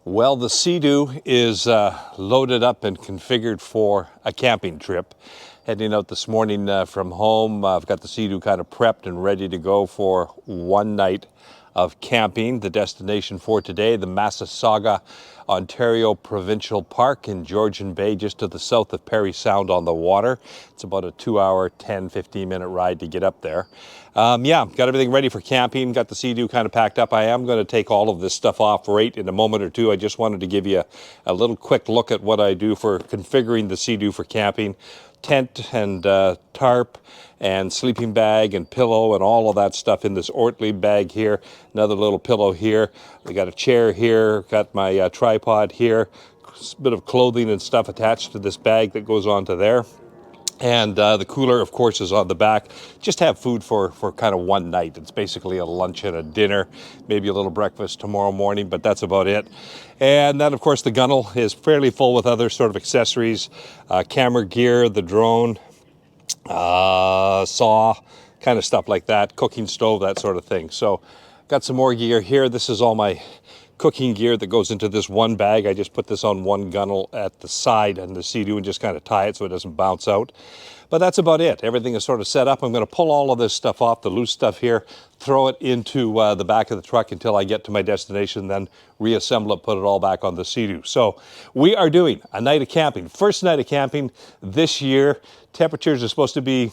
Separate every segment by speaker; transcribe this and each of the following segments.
Speaker 1: Well, the Seadoo is loaded up and configured for a camping trip. Heading out this morning from home. I've got the Seadoo kind of prepped and ready to go for one night of camping. The destination for today, the Massasauga, Ontario Provincial Park in Georgian Bay, just to the south of Parry Sound on the water. It's about a 2-hour, 10-15 minute ride to get up there. Yeah, got everything ready for camping. Got the Seadoo kind of packed up. I am going to take all of this stuff off right in a moment or two. I just wanted to give you a little quick look at what I do for configuring the Seadoo for camping. Tent and tarp and sleeping bag and pillow and all of that stuff in this Ortley bag here. Another little pillow here. We got a chair here. Got my tripod here. A bit of clothing and stuff attached to this bag that goes onto there. And the cooler, of course, is on the back. Just have food for kind of one night. It's basically a lunch and a dinner, maybe a little breakfast tomorrow morning, but that's about it. And then, of course, the gunnel is fairly full with other sort of accessories, camera gear, the drone, saw, kind of stuff like that, cooking stove, that sort of thing. So got some more gear here. This is all my cooking gear that goes into this one bag. I just put this on one gunnel at the side and the Seadoo and just kind of tie it so it doesn't bounce out. But that's about it. Everything is sort of set up. I'm going to pull all of this stuff off, the loose stuff here, throw it into the back of the truck until I get to my destination, then reassemble it, put it all back on the Seadoo. So we are doing a night of camping. First night of camping this year. Temperatures are supposed to be,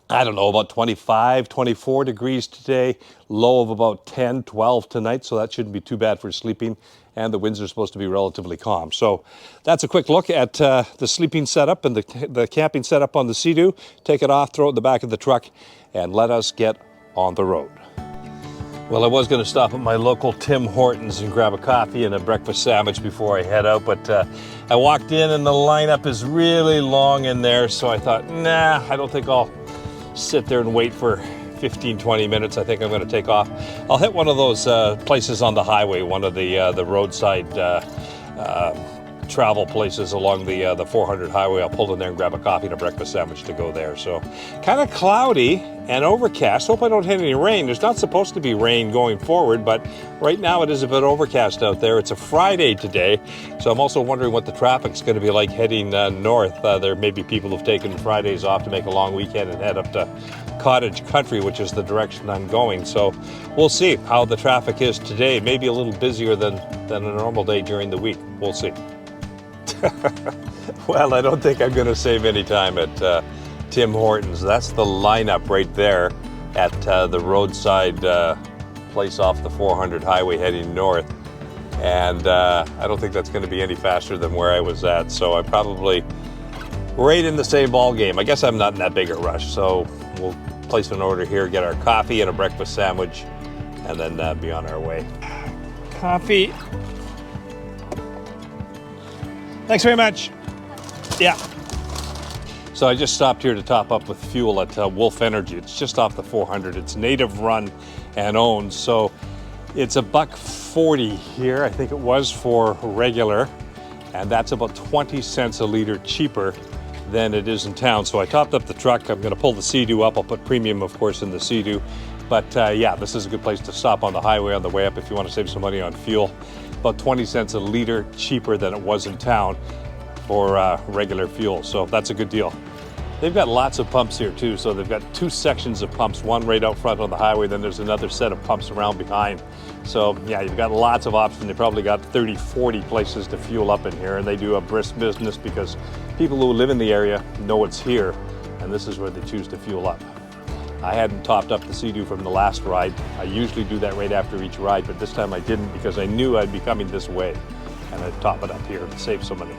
Speaker 1: I don't know, about 25, 24 degrees today, low of about 10, 12 tonight, so that shouldn't be too bad for sleeping, and the winds are supposed to be relatively calm. So that's a quick look at the sleeping setup and the camping setup on the Seadoo. Take it off, throw it in the back of the truck, and let us get on the road. Well, I was going to stop at my local Tim Hortons and grab a coffee and a breakfast sandwich before I head out, but I walked in and the lineup is really long in there, so I thought, nah, I don't think I'll sit there and wait for 15-20 minutes. I think I'm going to take off. I'll hit one of those places on the highway, one of the roadside travel places along the 400 highway. I'll pull in there and grab a coffee and a breakfast sandwich to go there. So kind of cloudy and overcast. Hope I don't hit any rain. There's not supposed to be rain going forward, but right now it is a bit overcast out there. It's a Friday today, so I'm also wondering what the traffic's going to be like heading north. There may be people who've taken Fridays off to make a long weekend and head up to Cottage Country, which is the direction I'm going. So we'll see how the traffic is today. Maybe a little busier than a normal day during the week. We'll see. Well, I don't think I'm going to save any time at Tim Hortons. That's the lineup right there at the roadside place off the 400 highway heading north. And I don't think that's going to be any faster than where I was at. So I'm probably right in the same ball game. I guess I'm not in that big a rush. So we'll place an order here, get our coffee and a breakfast sandwich, and then be on our way. Coffee. Thanks very much. Yeah. So I just stopped here to top up with fuel at Wolf Energy. It's just off the 400. It's native run and owned. So it's $1.40 here. I think it was for regular. And that's about 20 cents a liter cheaper than it is in town. So I topped up the truck. I'm going to pull the Seadoo up. I'll put premium, of course, in the Seadoo. But yeah, this is a good place to stop on the highway on the way up if you want to save some money on fuel. About 20 cents a liter cheaper than it was in town for regular fuel. So that's a good deal. They've got lots of pumps here too. So they've got two sections of pumps, one right out front on the highway, then there's another set of pumps around behind. So yeah, you've got lots of options. They probably got 30, 40 places to fuel up in here, and they do a brisk business because people who live in the area know it's here, and this is where they choose to fuel up. I hadn't topped up the Seadoo from the last ride. I usually do that right after each ride, but this time I didn't because I knew I'd be coming this way, and I'd top it up here to save some money.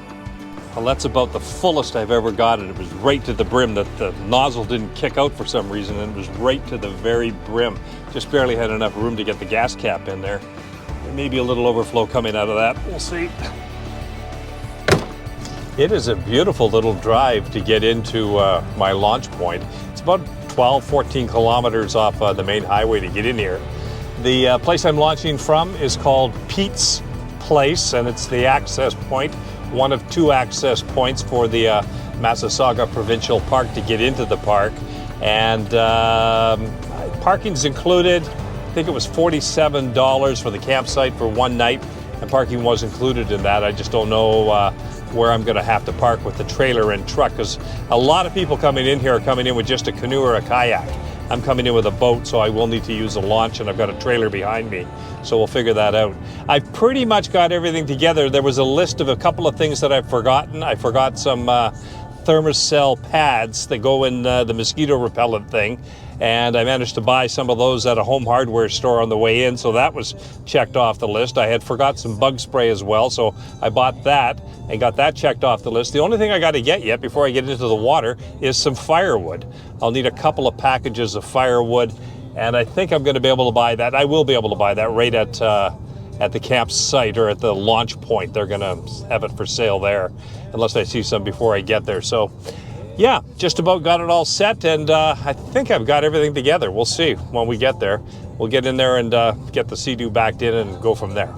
Speaker 1: Well, that's about the fullest I've ever got, and it was right to the brim. That the nozzle didn't kick out for some reason, and it was right to the very brim. Just barely had enough room to get the gas cap in there. There may be a little overflow coming out of that. We'll see. It is a beautiful little drive to get into my launch point. It's about 12, 14 kilometers off the main highway to get in here. The place I'm launching from is called Pete's Place, and it's the access point, one of two access points for the Massasauga Provincial Park to get into the park. And parking's included. I think it was $47 for the campsite for one night. and parking was included in that. I just don't know where I'm going to have to park with the trailer and truck, because a lot of people coming in here are coming in with just a canoe or a kayak. I'm coming in with a boat, so I will need to use a launch, and I've got a trailer behind me, so we'll figure that out. I've pretty much got everything together. There was a list of a couple of things that I've forgotten. I forgot some thermocell pads that go in the mosquito repellent thing, and I managed to buy some of those at a home hardware store on the way in, so that was checked off the list. I had forgot some bug spray as well, so I bought that and got that checked off the list. The only thing I got to get yet before I get into the water is some firewood. I'll need a couple of packages of firewood, and I think I'm going to be able to buy that. I will be able to buy that right at the campsite or at the launch point. They're going to have it for sale there, unless I see some before I get there. So yeah, just about got it all set, and I think I've got everything together. We'll see when we get there. We'll get in there and get the Seadoo backed in and go from there.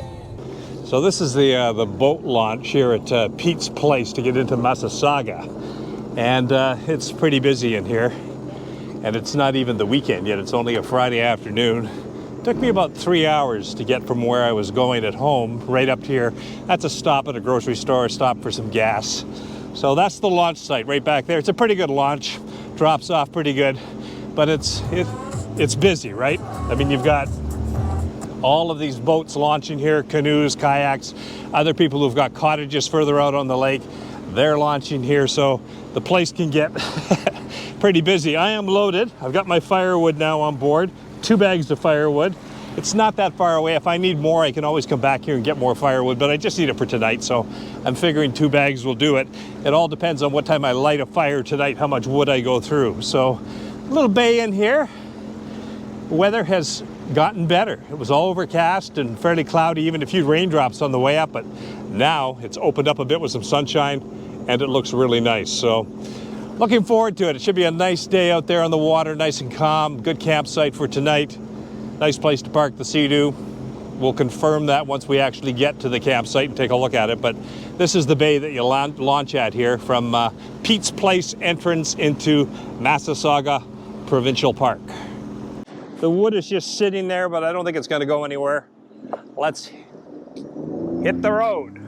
Speaker 1: So this is the boat launch here at Pete's Place to get into Massasauga, and it's pretty busy in here, and it's not even the weekend yet. It's only a Friday afternoon. It took me about 3 hours to get from where I was going at home right up here. That's a stop at a grocery store, a stop for some gas. So that's the launch site right back there. It's a pretty good launch, drops off pretty good, but it's busy, right? I mean, you've got all of these boats launching here, canoes, kayaks, other people who've got cottages further out on the lake, they're launching here, so the place can get pretty busy. I am loaded. I've got my firewood now on board, 2 bags of firewood. It's not that far away. If I need more, I can always come back here and get more firewood, but I just need it for tonight, so I'm figuring 2 bags will do it. It all depends on what time I light a fire tonight, how much wood I go through. So, a little bay in here. Weather has gotten better. It was all overcast and fairly cloudy, even a few raindrops on the way up, but now it's opened up a bit with some sunshine, and it looks really nice. So, looking forward to it. It should be a nice day out there on the water, nice and calm, good campsite for tonight. Nice place to park the Seadoo. We'll confirm that once we actually get to the campsite and take a look at it. But this is the bay that you launch at here from Pete's Place entrance into Massasauga Provincial Park. The wood is just sitting there, but I don't think it's going to go anywhere. Let's hit the road.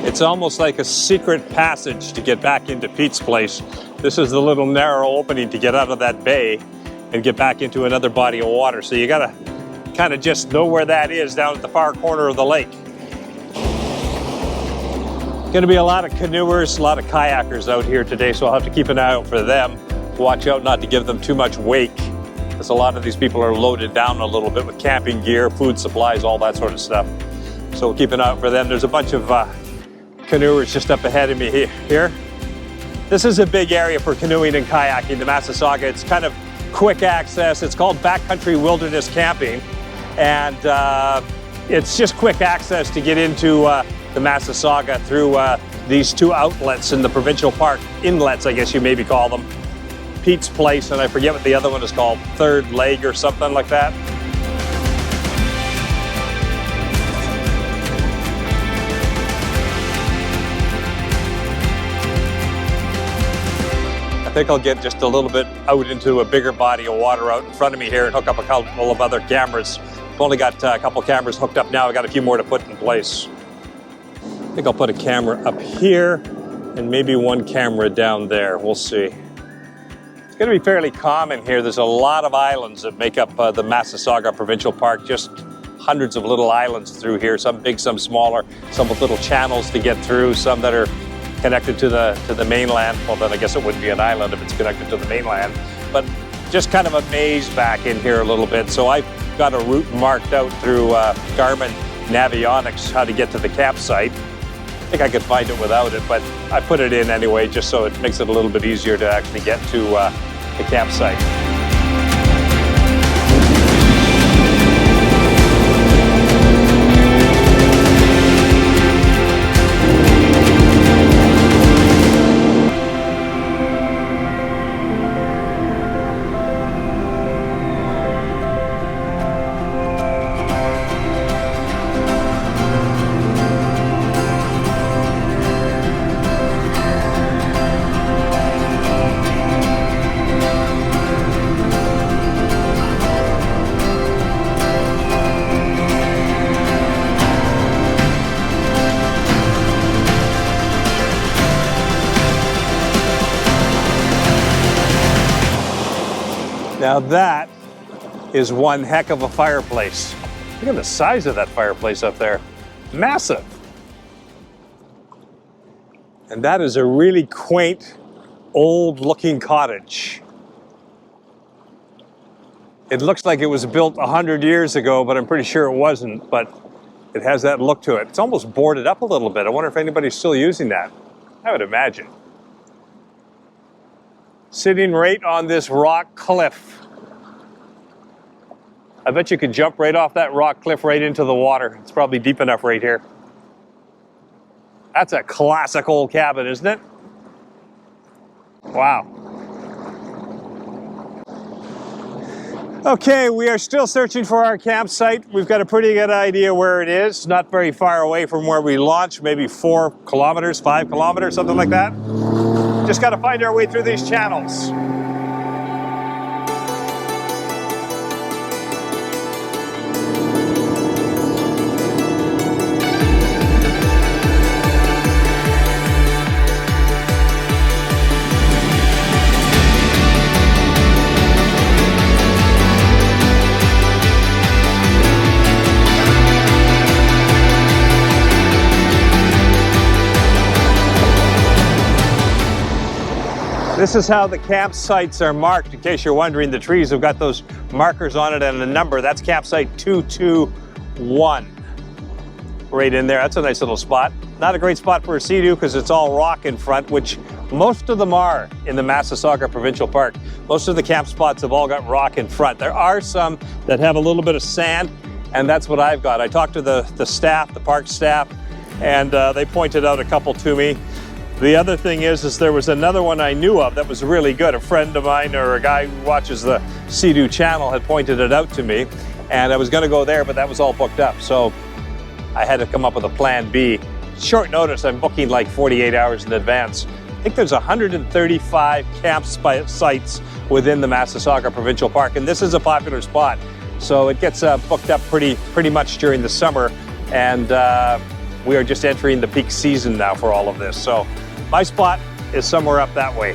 Speaker 1: It's almost like a secret passage to get back into Pete's Place. This is the little narrow opening to get out of that bay and get back into another body of water. So you gotta kind of just know where that is down at the far corner of the lake. Gonna be a lot of canoers, a lot of kayakers out here today, so I'll have to keep an eye out for them. Watch out not to give them too much wake, because a lot of these people are loaded down a little bit with camping gear, food supplies, all that sort of stuff. So we'll keep an eye out for them. There's a bunch of canoers just up ahead of me here. This is a big area for canoeing and kayaking, the Massasauga. It's kind of quick access. It's called backcountry wilderness camping, and it's just quick access to get into the Massasauga through these 2 outlets in the provincial park, inlets I guess you maybe call them. Pete's Place, and I forget what the other one is called, Third Leg or something like that. I think I'll get just a little bit out into a bigger body of water out in front of me here and hook up a couple of other cameras. I've only got a couple cameras hooked up now. I got a few more to put in place. I think I'll put a camera up here and maybe 1 camera down there. We'll see. It's going to be fairly calm in here. There's a lot of islands that make up the Massasauga Provincial Park. Just hundreds of little islands through here, some big, some smaller, some with little channels to get through, some that are connected to the mainland. Well, then I guess it wouldn't be an island if it's connected to the mainland, but just kind of a maze back in here a little bit. So I've got a route marked out through Garmin navionics how to get to the campsite. I think I could find it without it, but I put it in anyway just so it makes it a little bit easier to actually get to the campsite. Now that is one heck of a fireplace. Look at the size of that fireplace up there. Massive. And that is a really quaint, old-looking cottage. It looks like it was built 100 years ago, but I'm pretty sure it wasn't, but it has that look to it. It's almost boarded up a little bit. I wonder if anybody's still using that. I would imagine. Sitting right on this rock cliff. I bet you could jump right off that rock cliff right into the water. It's probably deep enough right here. That's a classic old cabin, isn't it? Wow. Okay, we are still searching for our campsite. We've got a pretty good idea where it is. Not very far away from where we launched, maybe 4 kilometers, 5 kilometers, something like that. Just got to find our way through these channels. This is how the campsites are marked. In case you're wondering, the trees have got those markers on it and a number. That's campsite 221. Right in there. That's a nice little spot. Not a great spot for a Seadoo because it's all rock in front, which most of them are in the Massasauga Provincial Park. Most of the camp spots have all got rock in front. There are some that have a little bit of sand, and that's what I've got. I talked to the staff, the park staff, and they pointed out a couple to me. The other thing is there was another one I knew of that was really good. A friend of mine or a guy who watches the Seadoo channel had pointed it out to me, and I was going to go there, but that was all booked up. So I had to come up with a plan B. Short notice, I'm booking like 48 hours in advance. I think there's 135 camp sites within the Massasauga Provincial Park, and this is a popular spot. So it gets booked up pretty much during the summer, and we are just entering the peak season now for all of this. So my spot is somewhere up that way.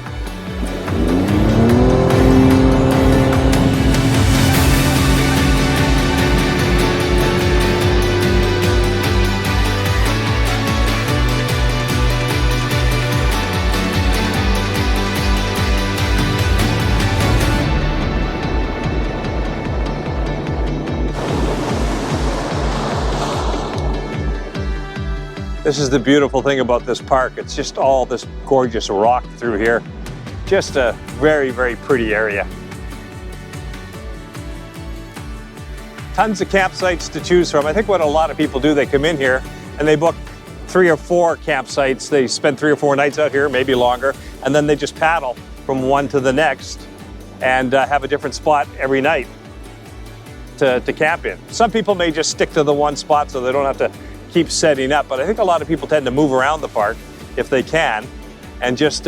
Speaker 1: This is the beautiful thing about this park. It's just all this gorgeous rock through here. Just a very, very pretty area. Tons of campsites to choose from. I think what a lot of people do, they come in here and they book 3 or 4 campsites. They spend 3 or 4 nights out here, maybe longer, and then they just paddle from one to the next and have a different spot every night to camp in. Some people may just stick to the one spot so they don't have to keep setting up, but I think a lot of people tend to move around the park if they can and just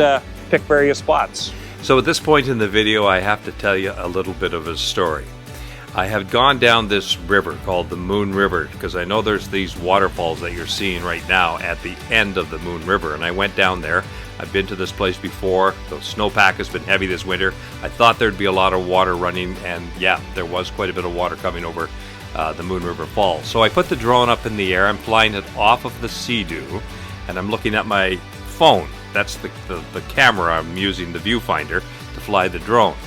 Speaker 1: pick various spots.
Speaker 2: So at this point in the video, I have to tell you a little bit of a story. I have gone down this river called the Moon River because I know there's these waterfalls that you're seeing right now at the end of the Moon River, and I went down there. I've been to this place before. The snowpack has been heavy this winter. I thought there'd be a lot of water running, and yeah, there was quite a bit of water coming over the Moon River Falls. So I put the drone up in the air. I'm flying it off of the Seadoo, and I'm looking at my phone. That's the camera I'm using, the viewfinder, to fly the drone.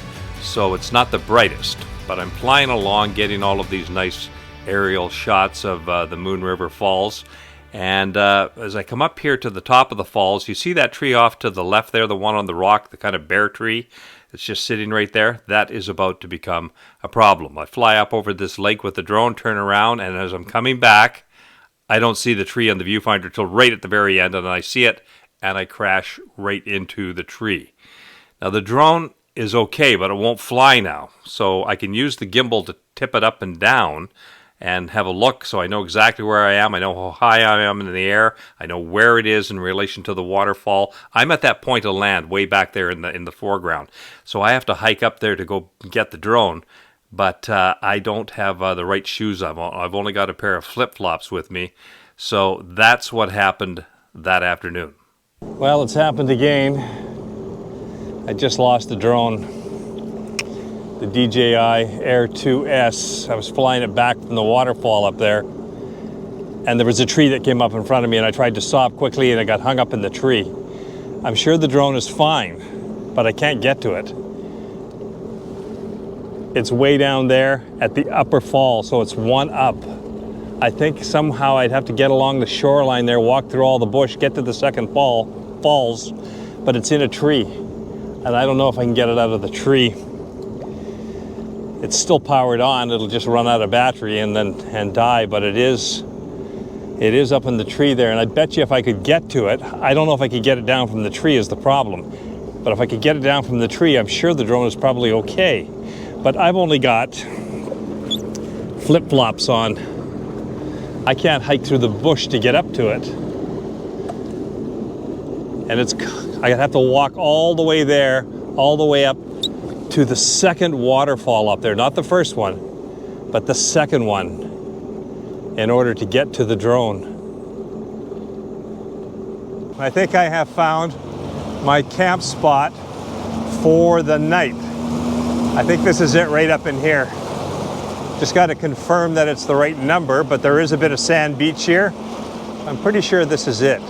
Speaker 2: So it's not the brightest, but I'm flying along, getting all of these nice aerial shots of the Moon River Falls. And as I come up here to the top of the falls, you see that tree off to the left there, the one on the rock, the kind of bare tree that's just sitting right there? That is about to become a problem. I fly up over this lake with the drone, turn around, and as I'm coming back, I don't see the tree on the viewfinder till right at the very end, and I see it, and I crash right into the tree. Now the drone is okay, but it won't fly now, so I can use the gimbal to tip it up and down and have a look so I know exactly where I am. I know how high I am in the air. I know where it is in relation to the waterfall. I'm at that point of land way back there in the foreground. So I have to hike up there to go get the drone, but I don't have the right shoes on. I've only got a pair of flip-flops with me. So that's what happened that afternoon.
Speaker 1: Well, it's happened again. I just lost the drone. The DJI Air 2S. I was flying it back from the waterfall up there, and there was a tree that came up in front of me, and I tried to stop quickly, and I got hung up in the tree. I'm sure the drone is fine, but I can't get to it. It's way down there at the upper fall, so it's one up. I think somehow I'd have to get along the shoreline there, walk through all the bush, get to the second falls, but it's in a tree, and I don't know if I can get it out of the tree. It's still powered on. It'll just run out of battery and die, but it is up in the tree there, and I bet you if I could get to it, I don't know if I could get it down from the tree is the problem, but if I could get it down from the tree, I'm sure the drone is probably okay. But I've only got flip-flops on. I can't hike through the bush to get up to it, and I have to walk all the way there, all the way up to the second waterfall up there, not the first one, but the second one, in order to get to the drone. I think I have found my camp spot for the night. I think this is it right up in here. Just got to confirm that it's the right number, but there is a bit of sand beach here. I'm pretty sure this is it.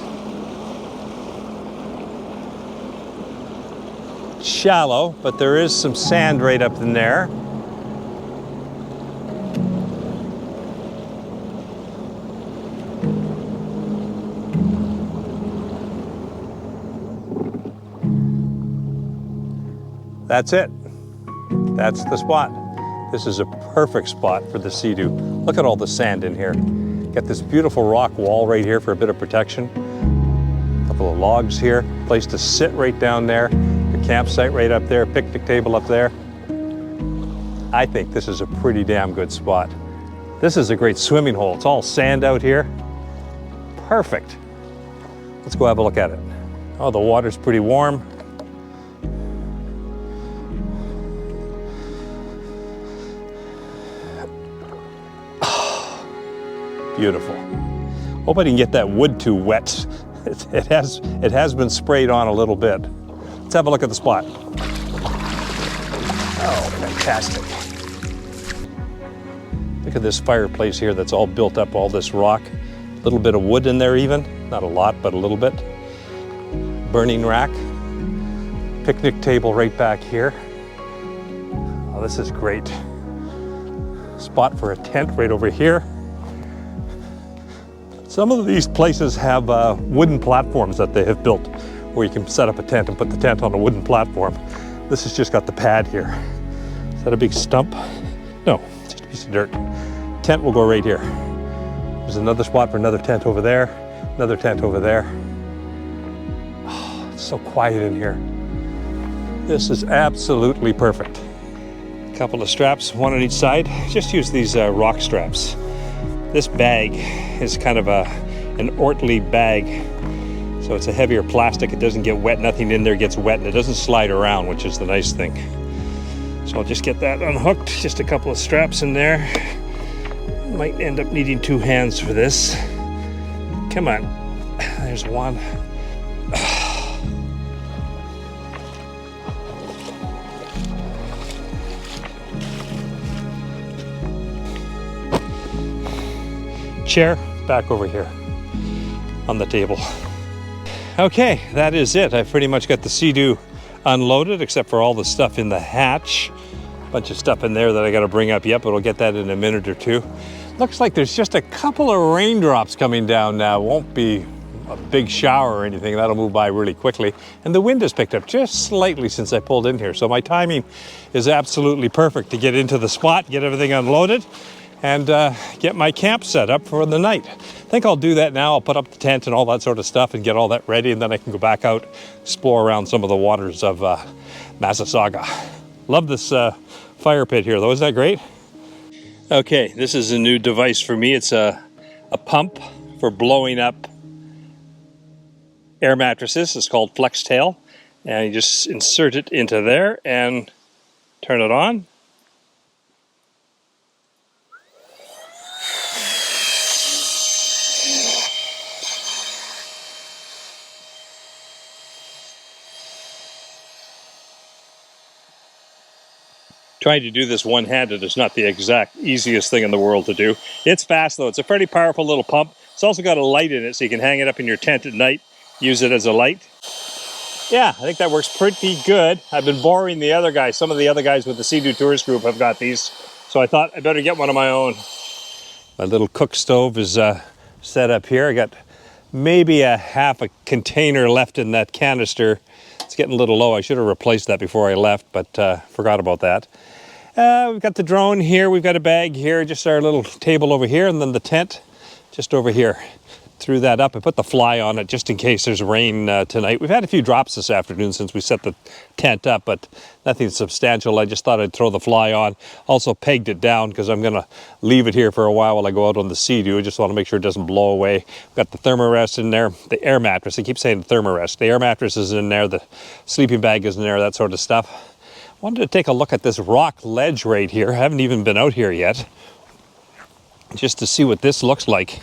Speaker 1: Shallow, but there is some sand right up in there. That's it. That's the spot. This is a perfect spot for the Seadoo. Look at all the sand in here. Got this beautiful rock wall right here for a bit of protection. A couple of logs here. Place to sit right down there. Campsite right up there, picnic table up there. I think this is a pretty damn good spot. This is a great swimming hole. It's all sand out here. Perfect. Let's go have a look at it. Oh, the water's pretty warm. Beautiful. Hope I didn't get that wood too wet. It has been sprayed on a little bit. Let's have a look at the spot. Oh, fantastic. Look at this fireplace here that's all built up, all this rock. A little bit of wood in there even. Not a lot, but a little bit. Burning rack. Picnic table right back here. Oh, this is great. Spot for a tent right over here. Some of these places have wooden platforms that they have built where you can set up a tent and put the tent on a wooden platform. This has just got the pad here. Is that a big stump? No, it's just a piece of dirt. Tent will go right here. There's another spot for another tent over there, another tent over there. Oh, it's so quiet in here. This is absolutely perfect. A couple of straps, one on each side. Just use these rock straps. This bag is kind of an Ortly bag. So it's a heavier plastic, it doesn't get wet, nothing in there gets wet, and it doesn't slide around, which is the nice thing. So I'll just get that unhooked, just a couple of straps in there. Might end up needing two hands for this. Come on, there's one. Chair back over here on the table. Okay, that is it. I've pretty much got the Seadoo unloaded, except for all the stuff in the hatch. Bunch of stuff in there that I got to bring up yet, but I'll get that in a minute or two. Looks like there's just a couple of raindrops coming down now. Won't be a big shower or anything. That'll move by really quickly. And the wind has picked up just slightly since I pulled in here. So my timing is absolutely perfect to get into the spot, get everything unloaded, and get my camp set up for the night. I think I'll do that now. I'll put up the tent and all that sort of stuff and get all that ready, and then I can go back out, explore around some of the waters of Massasauga. Love this fire pit here though, isn't that great? Okay, this is a new device for me. It's a pump for blowing up air mattresses. It's called Flex Tail, and you just insert it into there and turn it on. Trying to do this one-handed is not the exact easiest thing in the world to do. It's fast though. It's a pretty powerful little pump. It's also got a light in it, so you can hang it up in your tent at night, use it as a light. Yeah, I think that works pretty good. I've been borrowing the other guys. Some of the other guys with the Seadoo tourist group have got these, so I thought I better get one of my own. My little cook stove is set up here. I got maybe a half a container left in that canister. It's getting a little low. I should have replaced that before I left, but forgot about that. We've got the drone here. We've got a bag here, just our little table over here, and then the tent just over here. Threw that up. I put the fly on it just in case there's rain tonight. We've had a few drops this afternoon since we set the tent up, but nothing substantial. I just thought I'd throw the fly on. Also pegged it down because I'm going to leave it here for a while I go out on the Seadoo. I just want to make sure it doesn't blow away. We've got the thermarest in there, the air mattress. I keep saying thermarest. The air mattress is in there, the sleeping bag is in there, that sort of stuff. Wanted to take a look at this rock ledge right here. I haven't even been out here yet, just to see what this looks like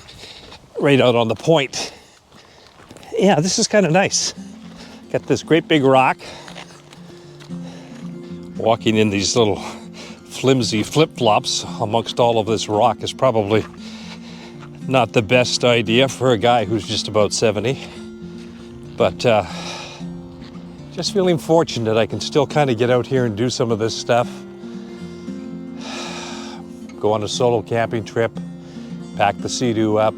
Speaker 1: right out on the point. Yeah, this is kind of nice. Got this great big rock. Walking in these little flimsy flip-flops amongst all of this rock is probably not the best idea for a guy who's just about 70. But just feeling fortunate I can still kind of get out here and do some of this stuff. Go on a solo camping trip, pack the Seadoo up,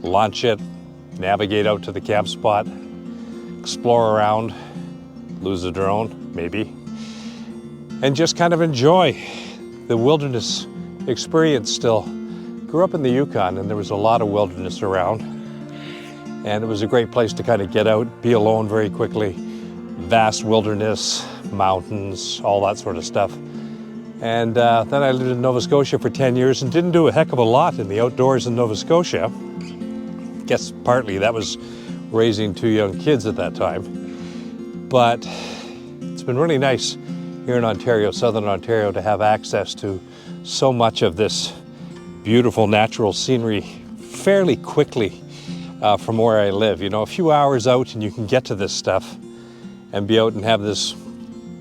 Speaker 1: launch it, navigate out to the camp spot, explore around, lose the drone, maybe, and just kind of enjoy the wilderness experience still. Grew up in the Yukon and there was a lot of wilderness around, and it was a great place to kind of get out, be alone very quickly. Vast wilderness, mountains, all that sort of stuff. And then I lived in Nova Scotia for 10 years and didn't do a heck of a lot in the outdoors in Nova Scotia. Guess partly that was raising 2 young kids at that time. But it's been really nice here in Ontario, Southern Ontario, to have access to so much of this beautiful natural scenery fairly quickly from where I live. You know, a few hours out and you can get to this stuff and be out and have this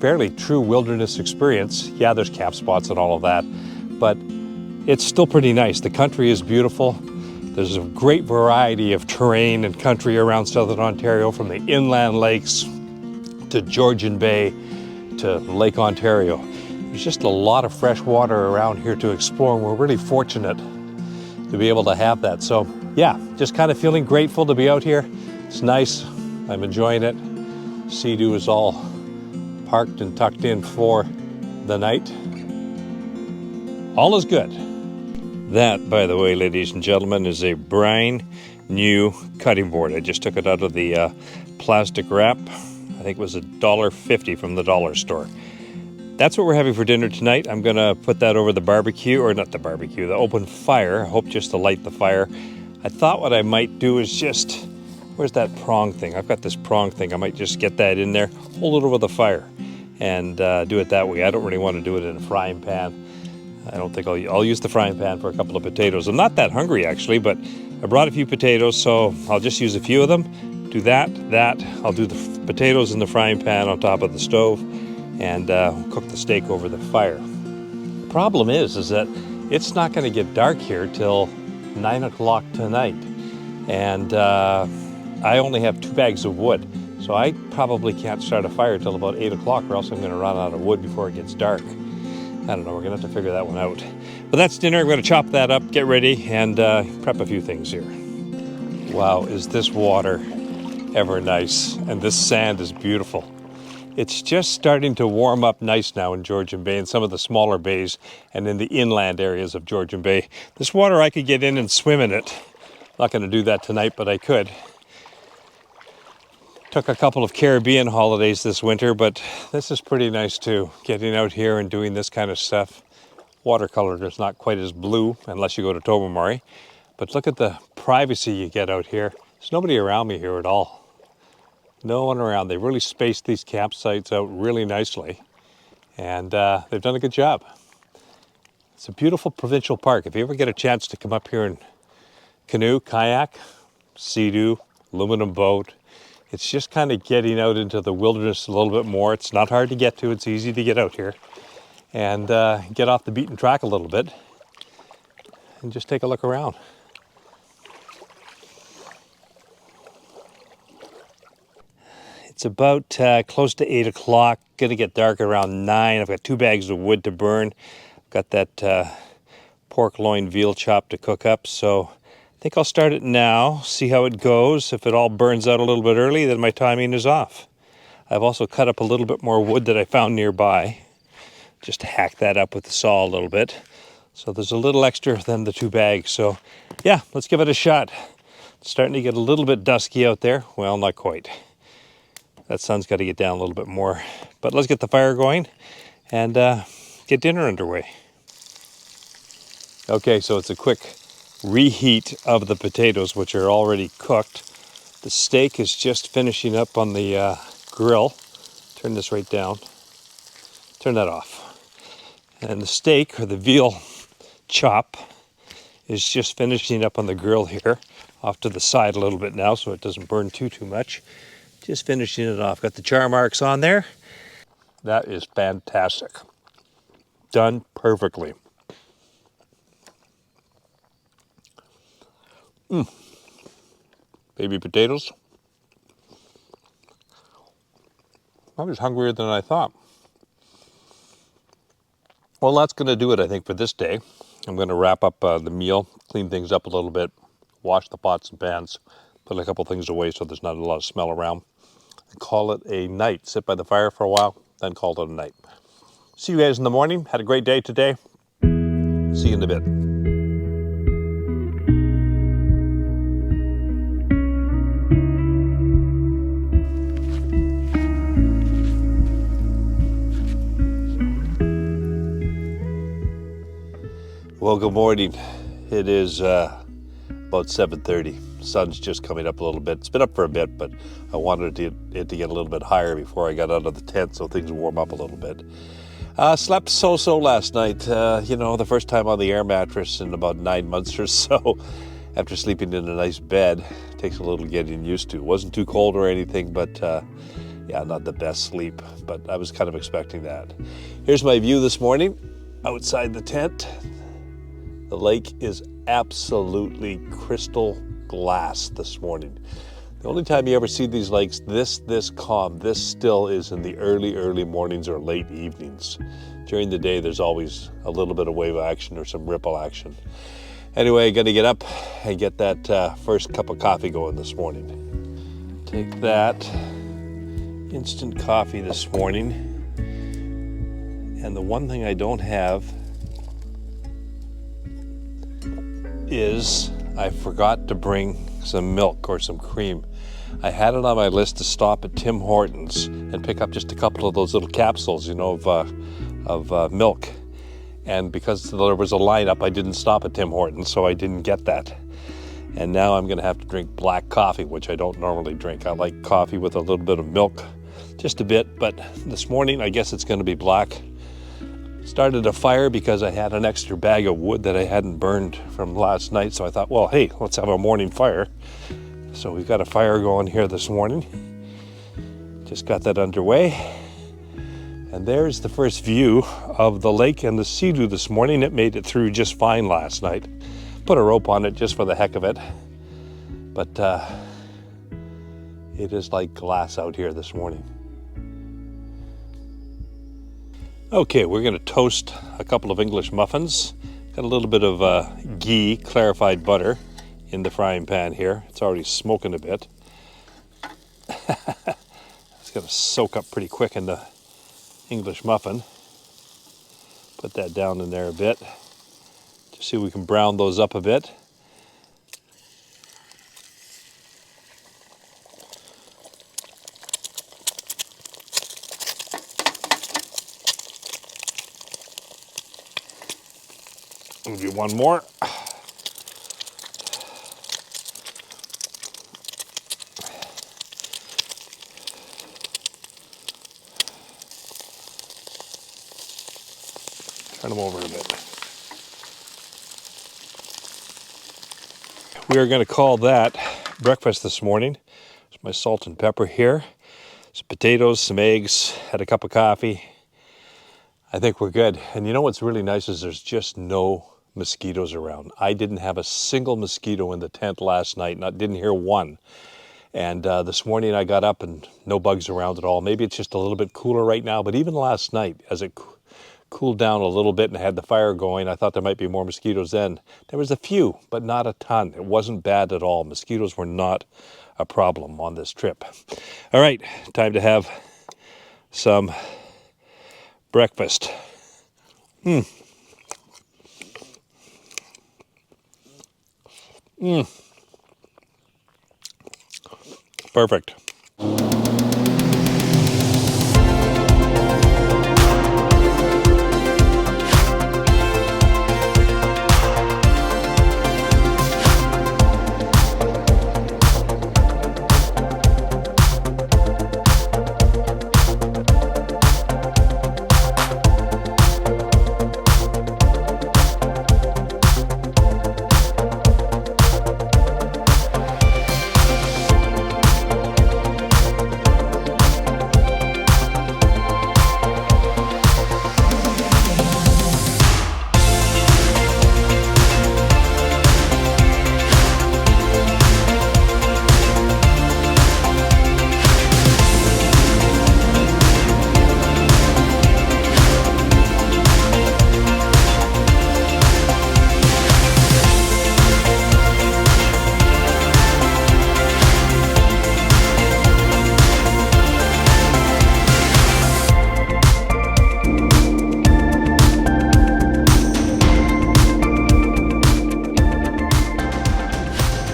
Speaker 1: fairly true wilderness experience. Yeah, there's camp spots and all of that, but it's still pretty nice. The country is beautiful. There's a great variety of terrain and country around Southern Ontario, from the inland lakes to Georgian Bay to Lake Ontario. There's just a lot of fresh water around here to explore, and we're really fortunate to be able to have that. So yeah, just kind of feeling grateful to be out here. It's nice, I'm enjoying it. Seadoo is all parked and tucked in for the night. All is good. That, by the way, ladies and gentlemen, is a brand new cutting board. I just took it out of the plastic wrap. I think it was $1.50 from the dollar store. That's what we're having for dinner tonight. I'm gonna put that over the barbecue, or not the barbecue, the open fire. I hope just to light the fire. I thought what I might do is just, where's that prong thing? I've got this prong thing. I might just get that in there, hold it over the fire, and do it that way. I don't really want to do it in a frying pan. I don't think I'll use the frying pan for a couple of potatoes. I'm not that hungry actually, but I brought a few potatoes, so I'll just use a few of them. Do that. I'll do the potatoes in the frying pan on top of the stove, and cook the steak over the fire. The problem is that it's not going to get dark here till 9 o'clock tonight, and I only have 2 bags of wood, so I probably can't start a fire till about 8 o'clock, or else I'm going to run out of wood before it gets dark. I don't know, we're going to have to figure that one out. But that's dinner. I'm going to chop that up, get ready, and prep a few things here. Wow, is this water ever nice? And this sand is beautiful. It's just starting to warm up nice now in Georgian Bay and some of the smaller bays and in the inland areas of Georgian Bay. This water, I could get in and swim in it. Not going to do that tonight, but I could. Took a couple of Caribbean holidays this winter, but this is pretty nice too. Getting out here and doing this kind of stuff. Watercolor is not quite as blue unless you go to Tobermory. But look at the privacy you get out here. There's nobody around me here at all. No one around. They really spaced these campsites out really nicely, and they've done a good job. It's a beautiful provincial park. If you ever get a chance to come up here and canoe, kayak, Seadoo, aluminum boat, it's just kind of getting out into the wilderness a little bit more. It's not hard to get to. It's easy to get out here and get off the beaten track a little bit and just take a look around. It's about close to 8 o'clock. Gonna get dark around 9. I've got 2 bags of wood to burn. Got that pork loin veal chop to cook up. So I think I'll start it now, see how it goes. If it all burns out a little bit early, then my timing is off. I've also cut up a little bit more wood that I found nearby. Just hack that up with the saw a little bit. So there's a little extra than the 2 bags. So yeah, let's give it a shot. It's starting to get a little bit dusky out there. Well, not quite. That sun's got to get down a little bit more. But let's get the fire going and get dinner underway. Okay, so it's a quick reheat of the potatoes, which are already cooked. The steak is just finishing up on the grill. Turn this right down. Turn that off. And the steak, or the veal chop, is just finishing up on the grill here. Off to the side a little bit now so it doesn't burn too much. Just finishing it off. Got the char marks on there. That is fantastic. Done perfectly. Baby potatoes. I was hungrier than I thought. Well, that's going to do it, I think, for this day. I'm going to wrap up the meal, clean things up a little bit, wash the pots and pans, put a couple things away so there's not a lot of smell around, and call it a night. Sit by the fire for a while, then call it a night. See you guys in the morning. Had a great day today. See you in a bit. Well, good morning. It is about 7:30. Sun's just coming up a little bit. It's been up for a bit, but I wanted it to get a little bit higher before I got out of the tent so things warm up a little bit. Slept so-so last night. The first time on the air mattress in about 9 months or so. After sleeping in a nice bed, it takes a little getting used to. It wasn't too cold or anything, but not the best sleep. But I was kind of expecting that. Here's my view this morning outside the tent. The lake is absolutely crystal glass this morning. The only time you ever see these lakes this calm, this still, is in the early mornings or late evenings. During the day, there's always a little bit of wave action or some ripple action. Anyway, I'm gonna get up and get that first cup of coffee going this morning. Take that instant coffee this morning. And the one thing I don't have is I forgot to bring some milk or some cream. I had it on my list to stop at Tim Hortons and pick up just a couple of those little capsules, of milk. And because there was a lineup, I didn't stop at Tim Hortons, so I didn't get that. And now I'm gonna have to drink black coffee, which I don't normally drink. I like coffee with a little bit of milk, just a bit, but this morning I guess it's gonna be black. Started a fire because I had an extra bag of wood that I hadn't burned from last night. So I thought, well, hey, let's have a morning fire. So we've got a fire going here this morning. Just got that underway. And there's the first view of the lake and the Seadoo this morning. It made it through just fine last night. Put a rope on it just for the heck of it. But it is like glass out here this morning. Okay, we're going to toast a couple of English muffins Got a little bit of ghee, clarified butter, in the frying pan here. It's already smoking a bit. It's going to soak up pretty quick in the English muffin. Put that down in there a bit. Just see if we can brown those up a bit. Maybe one more. Turn them over a bit. We are going to call that breakfast this morning. There's my salt and pepper here. Some potatoes, some eggs, had a cup of coffee. I think we're good. And you know what's really nice is there's just no mosquitoes around. I didn't have a single mosquito in the tent last night. Didn't hear one. And this morning I got up and no bugs around at all. Maybe it's just a little bit cooler right now, but even last night as it cooled down a little bit and had the fire going, I thought there might be more mosquitoes then. There was a few, but not a ton. It wasn't bad at all. Mosquitoes were not a problem on this trip. All right, time to have some breakfast. Perfect.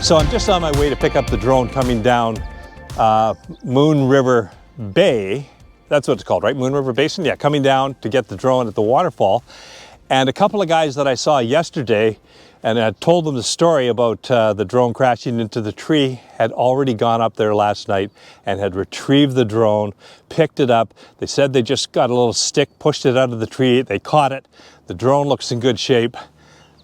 Speaker 1: So I'm just on my way to pick up the drone coming down Moon River Bay. That's what it's called, right? Moon River Basin? Yeah, coming down to get the drone at the waterfall. And a couple of guys that I saw yesterday, and I told them the story about the drone crashing into the tree, had already gone up there last night and had retrieved the drone, picked it up. They said they just got a little stick, pushed it out of the tree, they caught it. The drone looks in good shape.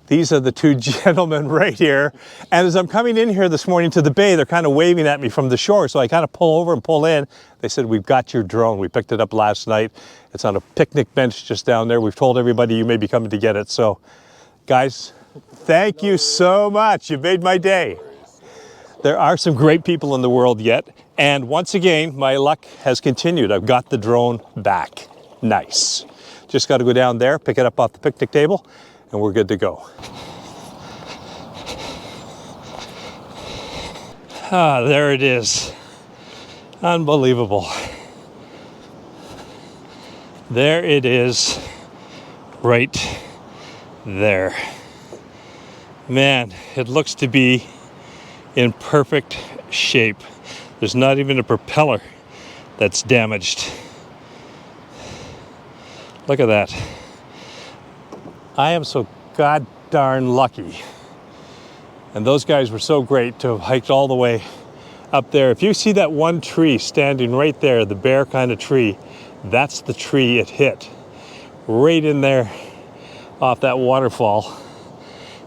Speaker 1: These are the two gentlemen right here. And as I'm coming in here this morning to the bay, they're kind of waving at me from the shore. So I kind of pull over and pull in. They said, we've got your drone. We picked it up last night. It's on a picnic bench just down there. We've told everybody you may be coming to get it. So guys, thank you so much. You made my day. There are some great people in the world yet. And once again, my luck has continued. I've got the drone back. Nice. Just got to go down there, pick it up off the picnic table, and we're good to go. Ah, there it is. Unbelievable. There it is, right there. Man, it looks to be in perfect shape. There's not even a propeller that's damaged. Look at that. I am so god darn lucky. And those guys were so great to have hiked all the way up there. If you see that one tree standing right there, the bare kind of tree, that's the tree it hit. Right in there off that waterfall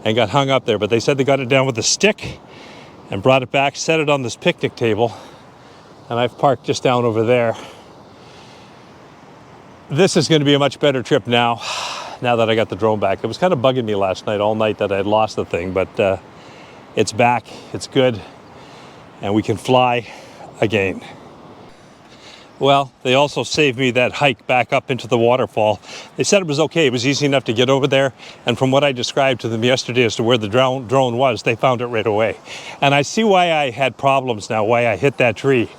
Speaker 1: and got hung up there. But they said they got it down with a stick and brought it back, set it on this picnic table. And I've parked just down over there. This is going to be a much better trip now that I got the drone back. It was kind of bugging me last night, all night, that I had lost the thing, but it's back, it's good, and we can fly again. Well, they also saved me that hike back up into the waterfall. They said it was okay. It was easy enough to get over there. And from what I described to them yesterday as to where the drone was, they found it right away. And I see why I had problems now, why I hit that tree.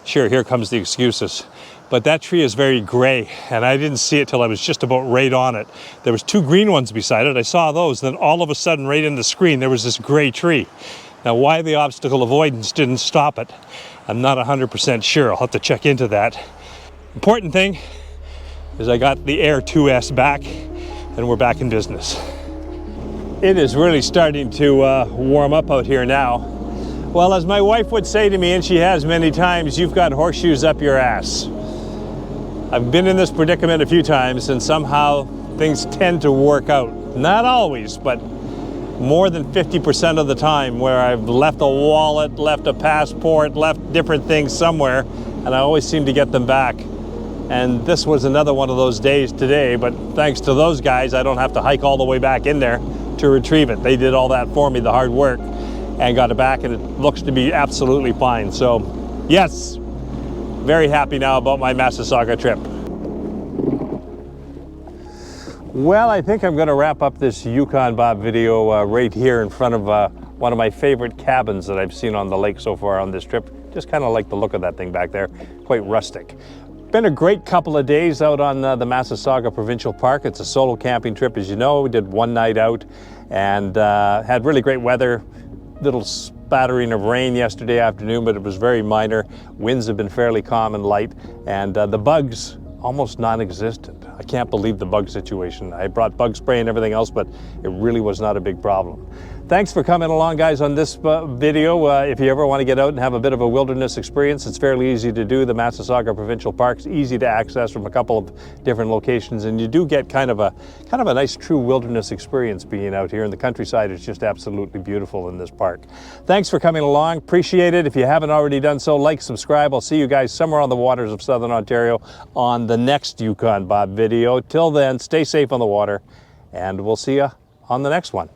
Speaker 1: Sure, here comes the excuses. But that tree is very gray, and I didn't see it till I was just about right on it. There was 2 green ones beside it. I saw those. Then all of a sudden, right in the screen, there was this gray tree. Now, why the obstacle avoidance didn't stop it, I'm not 100% sure. I'll have to check into that. Important thing is I got the Air 2S back, and we're back in business. It is really starting to warm up out here now. Well, as my wife would say to me, and she has many times, you've got horseshoes up your ass. I've been in this predicament a few times, and somehow things tend to work out. Not always, but more than 50% of the time, where I've left a wallet, left a passport, left different things somewhere, and I always seem to get them back. And this was another one of those days today, but thanks to those guys, I don't have to hike all the way back in there to retrieve it. They did all that for me, the hard work, and got it back, and it looks to be absolutely fine. So, yes, very happy now about my Massasauga trip. Well, I think I'm going to wrap up this Yukon Bob video right here in front of one of my favorite cabins that I've seen on the lake so far on this trip. Just kind of like the look of that thing back there, quite rustic. Been a great couple of days out on the Massasauga Provincial Park. It's a solo camping trip, as you know. We did one night out and had really great weather. Little spattering of rain yesterday afternoon, but it was very minor. Winds have been fairly calm and light, and the bugs almost non-existent. I can't believe the bug situation. I brought bug spray and everything else, but it really was not a big problem. Thanks for coming along, guys, on this video. If you ever want to get out and have a bit of a wilderness experience, it's fairly easy to do. The Massasauga Provincial Park's easy to access from a couple of different locations, and you do get kind of a nice true wilderness experience being out here. And the countryside is just absolutely beautiful in this park. Thanks for coming along. Appreciate it. If you haven't already done so, like, subscribe. I'll see you guys somewhere on the waters of Southern Ontario on the next Yukon Bob video. Till then, stay safe on the water, and we'll see you on the next one.